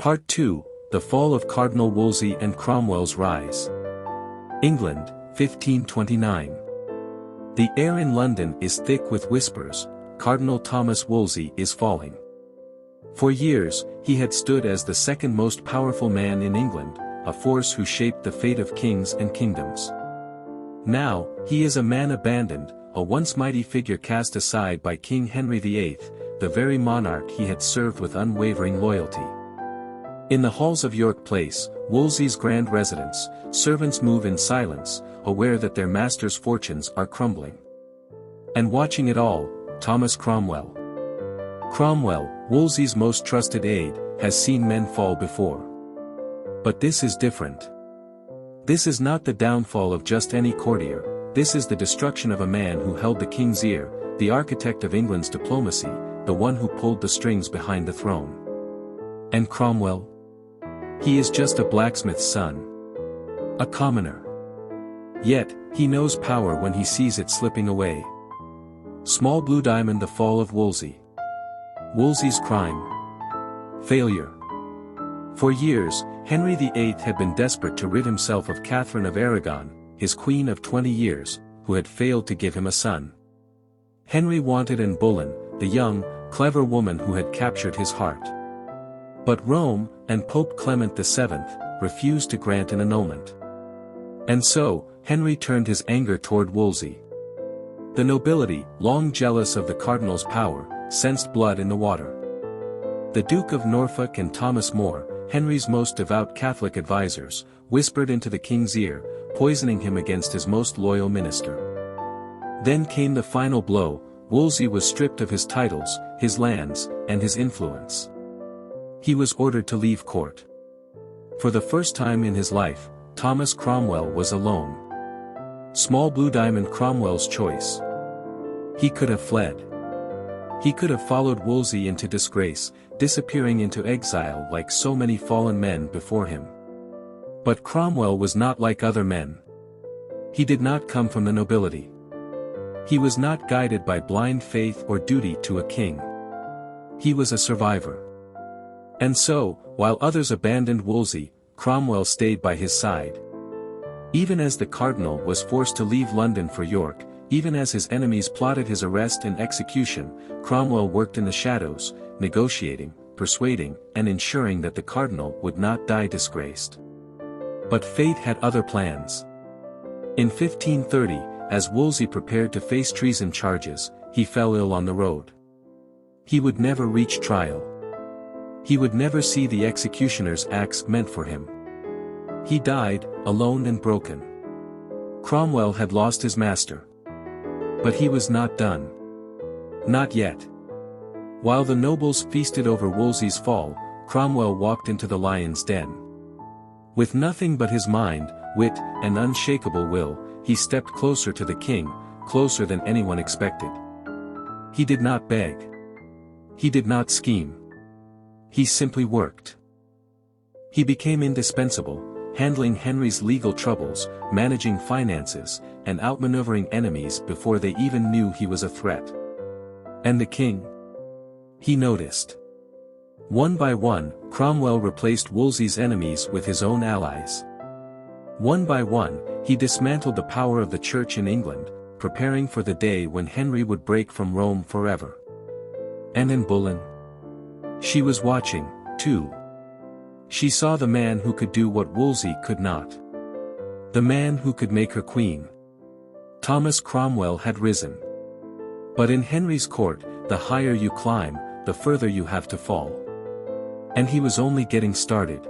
Part 2, The Fall of Cardinal Wolsey and Cromwell's Rise. England, 1529. The air in London is thick with whispers, Cardinal Thomas Wolsey is falling. For years, he had stood as the second most powerful man in England, a force who shaped the fate of kings and kingdoms. Now, he is a man abandoned, a once mighty figure cast aside by King Henry VIII, the very monarch he had served with unwavering loyalty. In the halls of York Place, Wolsey's grand residence, servants move in silence, aware that their master's fortunes are crumbling. And watching it all, Thomas Cromwell. Cromwell, Wolsey's most trusted aide, has seen men fall before. But this is different. This is not the downfall of just any courtier, this is the destruction of a man who held the king's ear, the architect of England's diplomacy, the one who pulled the strings behind the throne. And Cromwell? He is just a blacksmith's son. A commoner. Yet, he knows power when he sees it slipping away. Small Blue Diamond. The fall of Wolsey. Wolsey's crime. Failure. For years, Henry VIII had been desperate to rid himself of Catherine of Aragon, his queen of 20 years, who had failed to give him a son. Henry wanted Anne Boleyn, the young, clever woman who had captured his heart. But Rome, and Pope Clement VII, refused to grant an annulment. And so, Henry turned his anger toward Wolsey. The nobility, long jealous of the cardinal's power, sensed blood in the water. The Duke of Norfolk and Thomas More, Henry's most devout Catholic advisers, whispered into the king's ear, poisoning him against his most loyal minister. Then came the final blow. Wolsey was stripped of his titles, his lands, and his influence. He was ordered to leave court. For the first time in his life, Thomas Cromwell was alone. Small Blue Diamond. Cromwell's choice. He could have fled. He could have followed Wolsey into disgrace, disappearing into exile like so many fallen men before him. But Cromwell was not like other men. He did not come from the nobility. He was not guided by blind faith or duty to a king. He was a survivor. And so, while others abandoned Wolsey, Cromwell stayed by his side. Even as the cardinal was forced to leave London for York, even as his enemies plotted his arrest and execution, Cromwell worked in the shadows, negotiating, persuading, and ensuring that the cardinal would not die disgraced. But fate had other plans. In 1530, as Wolsey prepared to face treason charges, he fell ill on the road. He would never reach trial. He would never see the executioner's axe meant for him. He died, alone and broken. Cromwell had lost his master. But he was not done. Not yet. While the nobles feasted over Wolsey's fall, Cromwell walked into the lion's den. With nothing but his mind, wit, and unshakable will, he stepped closer to the king, closer than anyone expected. He did not beg. He did not scheme. He simply worked. He became indispensable, handling Henry's legal troubles, managing finances, and outmaneuvering enemies before they even knew he was a threat. And the king? He noticed. One by one, Cromwell replaced Wolsey's enemies with his own allies. One by one, he dismantled the power of the church in England, preparing for the day when Henry would break from Rome forever. And Anne Boleyn? She was watching, too. She saw the man who could do what Wolsey could not. The man who could make her queen. Thomas Cromwell had risen. But in Henry's court, the higher you climb, the further you have to fall. And he was only getting started.